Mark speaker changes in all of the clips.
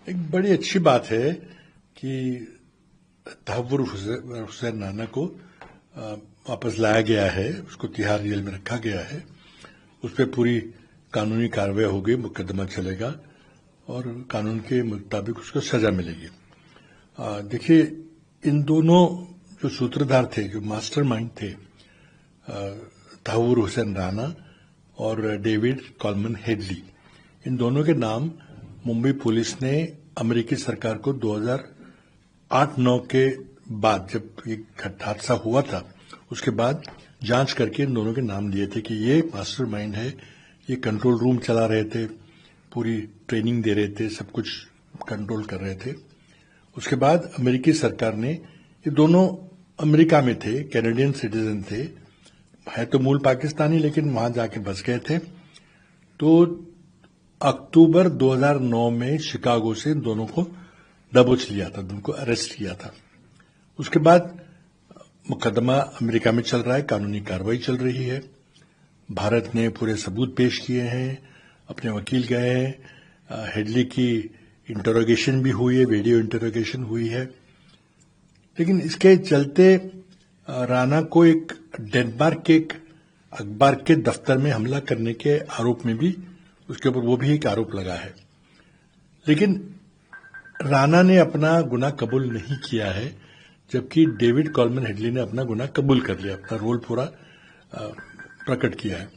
Speaker 1: एक बड़ी अच्छी बात है कि तहव्वुर हुसैन राना को वापस लाया गया है, उसको तिहाड़ जेल में रखा गया है। उस पर पूरी कानूनी कार्रवाई होगी, मुकदमा चलेगा और कानून के मुताबिक उसको सजा मिलेगी। देखिए, इन दोनों जो सूत्रधार थे, जो मास्टरमाइंड थे, तहव्वुर हुसैन राना और डेविड कॉलमन हेडली, इन दोनों के नाम मुंबई पुलिस ने अमेरिकी सरकार को 2008-9 के बाद, जब ये हादसा हुआ था, उसके बाद जांच करके इन दोनों के नाम दिए थे कि ये मास्टरमाइंड है, ये कंट्रोल रूम चला रहे थे, पूरी ट्रेनिंग दे रहे थे, सब कुछ कंट्रोल कर रहे थे। उसके बाद अमेरिकी सरकार ने, ये दोनों अमेरिका में थे, कैनेडियन सिटीजन थे, है तो मूल पाकिस्तानी, लेकिन वहां जाके बस गए थे। तो अक्टूबर 2009 में शिकागो से इन दोनों को दबोच लिया था, उनको अरेस्ट किया था। उसके बाद मुकदमा अमेरिका में चल रहा है, कानूनी कार्रवाई चल रही है। भारत ने पूरे सबूत पेश किए हैं, अपने वकील गए हैं, हेडली की इंटरोगेशन भी हुई है, वीडियो इंटरोगेशन हुई है। लेकिन इसके चलते राणा को एक डेनमार्क के एक अखबार के दफ्तर में हमला करने के आरोप में भी, उसके ऊपर वो भी एक आरोप लगा है। लेकिन राणा ने अपना गुनाह कबूल नहीं किया है, जबकि डेविड कॉलमन हेडली ने अपना गुनाह कबूल कर लिया, अपना रोल पूरा प्रकट किया है।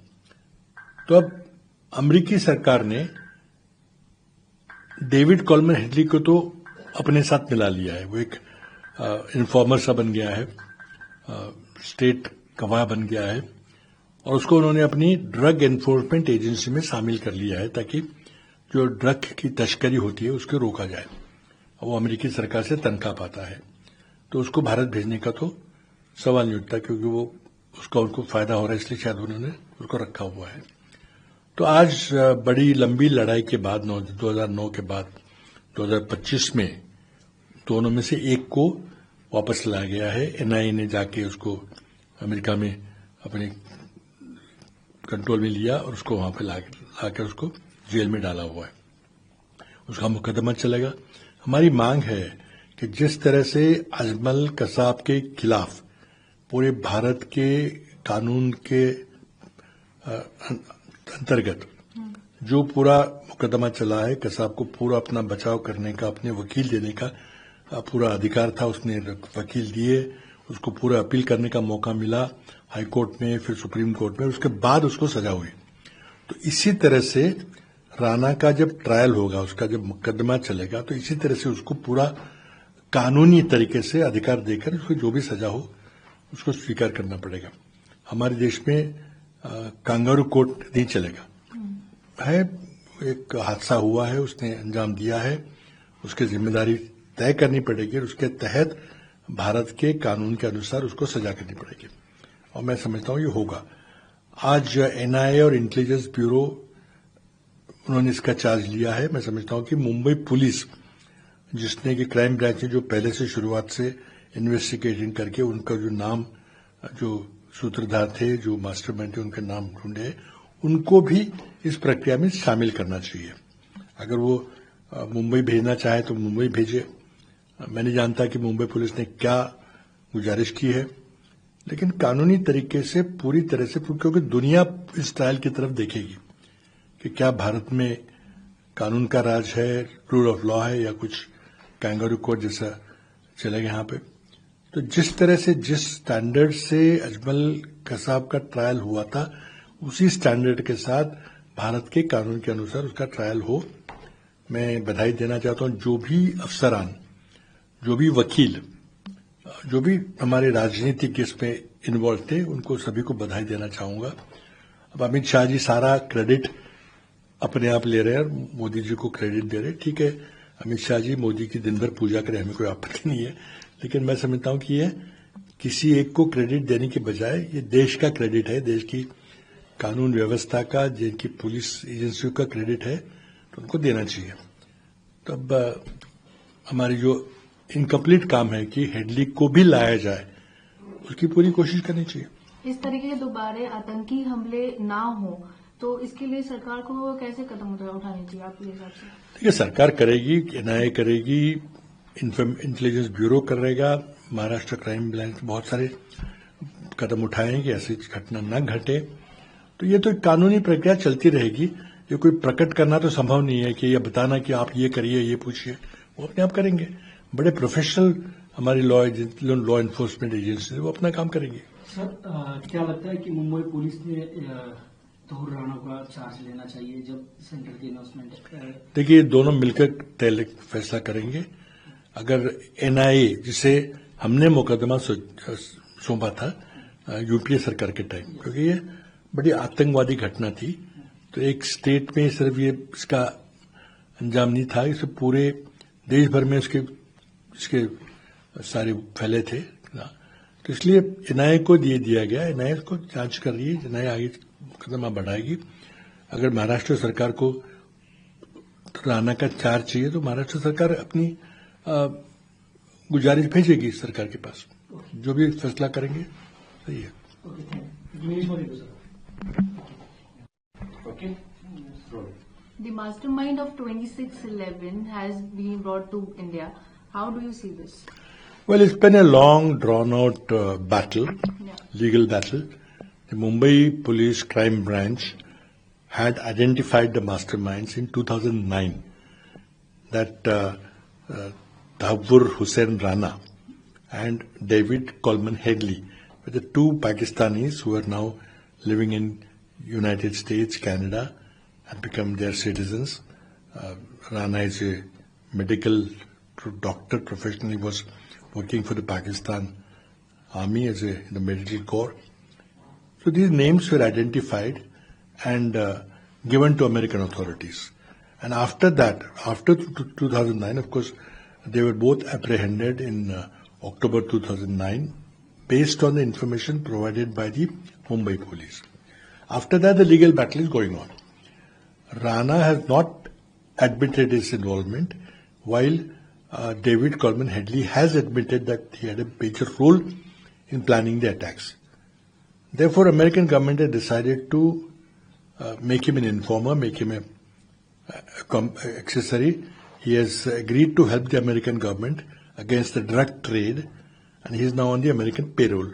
Speaker 1: तो अब अमेरिकी सरकार ने डेविड कॉलमन हेडली को तो अपने साथ मिला लिया है, वो एक इन्फॉर्मर सा बन गया है, स्टेट गवाह बन गया है, और उसको उन्होंने अपनी ड्रग एनफोर्समेंट एजेंसी में शामिल कर लिया है, ताकि जो ड्रग की तस्करी होती है उसको रोका जाए। वो अमेरिकी सरकार से तनख्वाह पाता है, तो उसको भारत भेजने का तो सवाल नहीं उठता, क्योंकि वो उसका उनको फायदा हो रहा है, इसलिए शायद उन्होंने उसको रखा हुआ है। तो आज बड़ी लंबी लड़ाई के बाद, 2009 के बाद 2025 में दोनों में से एक को वापस लाया गया है। एनआईए ने जाके उसको अमेरिका में अपने कंट्रोल में लिया और उसको वहां पे लाकर उसको जेल में डाला हुआ है, उसका मुकदमा चलेगा। हमारी मांग है कि जिस तरह से अजमल कसाब के खिलाफ पूरे भारत के कानून के अंतर्गत जो पूरा मुकदमा चला है, कसाब को पूरा अपना बचाव करने का, अपने वकील देने का पूरा अधिकार था, उसने वकील दिए, उसको पूरा अपील करने का मौका मिला हाई कोर्ट में, फिर सुप्रीम कोर्ट में, उसके बाद उसको सजा हुई। तो इसी तरह से राणा का जब ट्रायल होगा, उसका जब मुकदमा चलेगा, तो इसी तरह से उसको पूरा कानूनी तरीके से अधिकार देकर उसको जो भी सजा हो उसको स्वीकार करना पड़ेगा। हमारे देश में कांगारू कोर्ट नहीं चलेगा है। एक हादसा हुआ है, उसने अंजाम दिया है, उसकी जिम्मेदारी तय करनी पड़ेगी और उसके तहत भारत के कानून के अनुसार उसको सजा करनी पड़ेगी, और मैं समझता हूं ये होगा। आज एनआईए और इंटेलिजेंस ब्यूरो, उन्होंने इसका चार्ज लिया है। मैं समझता हूं कि मुंबई पुलिस, जिसने कि क्राइम ब्रांच ने जो पहले से शुरुआत से इन्वेस्टिगेशन करके उनका जो नाम, जो सूत्रधार थे, जो मास्टरमाइंड थे, उनके नाम ढूंढे, उनको भी इस प्रक्रिया में शामिल करना चाहिए। अगर वो मुंबई भेजना चाहे तो मुंबई भेजे। मैं नहीं जानता कि मुंबई पुलिस ने क्या गुजारिश की है, लेकिन कानूनी तरीके से पूरी तरह से, क्योंकि दुनिया इस ट्रायल की तरफ देखेगी कि क्या भारत में कानून का राज है, रूल ऑफ लॉ है, या कुछ कैंगारू कोर्ट जैसा चलेगा यहाँ पे। तो जिस तरह से, जिस स्टैंडर्ड से अजमल कसाब का ट्रायल हुआ था, उसी स्टैंडर्ड के साथ भारत के कानून के अनुसार उसका ट्रायल हो। मैं बधाई देना चाहता हूं जो भी अफसरान, जो भी वकील, जो भी हमारे राजनीतिक इसमें इन्वॉल्व थे, उनको सभी को बधाई देना चाहूंगा। अब अमित शाह जी सारा क्रेडिट अपने आप ले रहे हैं और मोदी जी को क्रेडिट दे रहे हैं। ठीक है, अमित शाह जी मोदी की दिन भर पूजा करें, हमें कोई आपत्ति नहीं है, लेकिन मैं समझता हूं कि ये किसी एक को क्रेडिट देने के बजाय ये देश का क्रेडिट है, देश की कानून व्यवस्था का, जिनकी पुलिस एजेंसियों का क्रेडिट है, तो उनको देना चाहिए। तो अब हमारी जो इनकम्प्लीट काम है कि हेडली को भी लाया जाए, उसकी पूरी कोशिश करनी चाहिए।
Speaker 2: इस तरीके के दोबारा आतंकी हमले ना हो, तो इसके लिए सरकार को कैसे कदम उठाने चाहिए आपके हिसाब से?
Speaker 1: देखिए, सरकार करेगी, एनआईए करेगी, इंटेलिजेंस ब्यूरो करेगा, महाराष्ट्र क्राइम ब्रांच बहुत सारे कदम उठाएंगे ऐसी घटना न घटे। तो ये तो एक कानूनी प्रक्रिया चलती रहेगी। ये कोई प्रकट करना तो संभव नहीं है कि ये बताना कि आप ये करिए, ये पूछिए, वो अपने आप करेंगे। बड़े प्रोफेशनल हमारी लॉ एनफोर्समेंट एजेंसी वो अपना काम करेंगे।
Speaker 3: सर, क्या लगता है कि मुंबई पुलिस ने तोहर राणा का चार्ज लेना चाहिए जब सेंटर की अनाउंसमेंट? देखिए,
Speaker 1: दोनों मिलकर फैसला करेंगे। अगर एनआईए, जिसे हमने मुकदमा सौंपा था यूपीए सरकार के टाइम, क्योंकि ये बड़ी आतंकवादी घटना थी, तो एक स्टेट में सिर्फ ये इसका अंजाम नहीं था, इसे पूरे देश भर में इसके सारे फैले थे। तो इसलिए एनआईए को दिया गया। एनआईए को जांच कर रही है, एनआईए आगे कदम बढ़ाएगी। अगर महाराष्ट्र सरकार को राणा का चार्ज चाहिए तो महाराष्ट्र सरकार अपनी गुजारिश भेजेगी सरकार के पास, जो भी फैसला करेंगे सही है।
Speaker 2: The mastermind of 2611 has been brought to India. How do you see this?
Speaker 1: Well, it's been a long, drawn-out battle, legal battle. The Mumbai Police Crime Branch had identified the masterminds in 2009. That Thakur Hussain Rana and David Coleman Headley were the two Pakistanis who are now living in United States, Canada, and become their citizens. Rana is a medical doctor, professionally was working for the Pakistan Army as in the medical corps. So these names were identified and given to American authorities. And after that, after 2009, of course, they were both apprehended in October 2009 based on the information provided by the Mumbai police. After that, the legal battle is going on. Rana has not admitted his involvement, while David Coleman Headley has admitted that he had a major role in planning the attacks. Therefore, American government has decided to make him an informer, make him a accessory. He has agreed to help the American government against the drug trade, and he is now on the American payroll.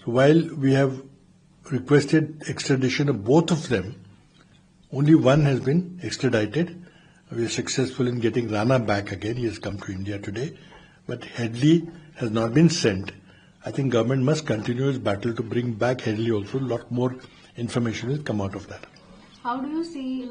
Speaker 1: So while we have requested extradition of both of them, only one has been extradited. We are successful in getting Rana back again. He has come to India today, but Headley has not been sent. I think government must continue its battle to bring back Headley also. A lot more information will come out of that.
Speaker 2: How do you see,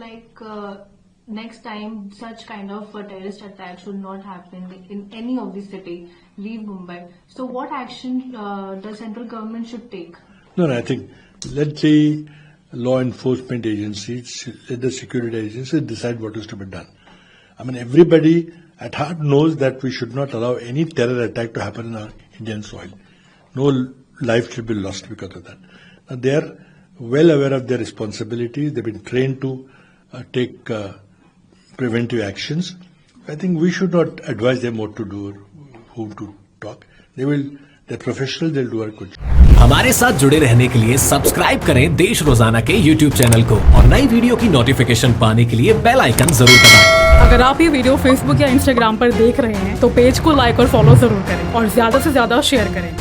Speaker 2: next time such kind of terrorist attack should not happen in any of the city, leave Mumbai? So what action the central government should take?
Speaker 1: No, I think let the law enforcement agencies, let the security agencies decide what is to be done. I mean, everybody at heart knows that we should not allow any terror attack to happen in our Indian soil. No life should be lost because of that. Now, they are well aware of their responsibilities. They've been trained to take preventive actions. I think we should not advise them what to do or whom to talk. They're professional, they'll do our good.
Speaker 4: हमारे साथ जुड़े रहने के लिए subscribe करें देश रोजाना के YouTube चैनल को और नई वीडियो की नोटिफिकेशन पाने के लिए बेल आइकन जरूर दबाएं।
Speaker 5: अगर आप ये वीडियो Facebook या Instagram पर देख रहे हैं तो पेज को लाइक और फॉलो जरूर करें और ज्यादा से ज्यादा शेयर करें।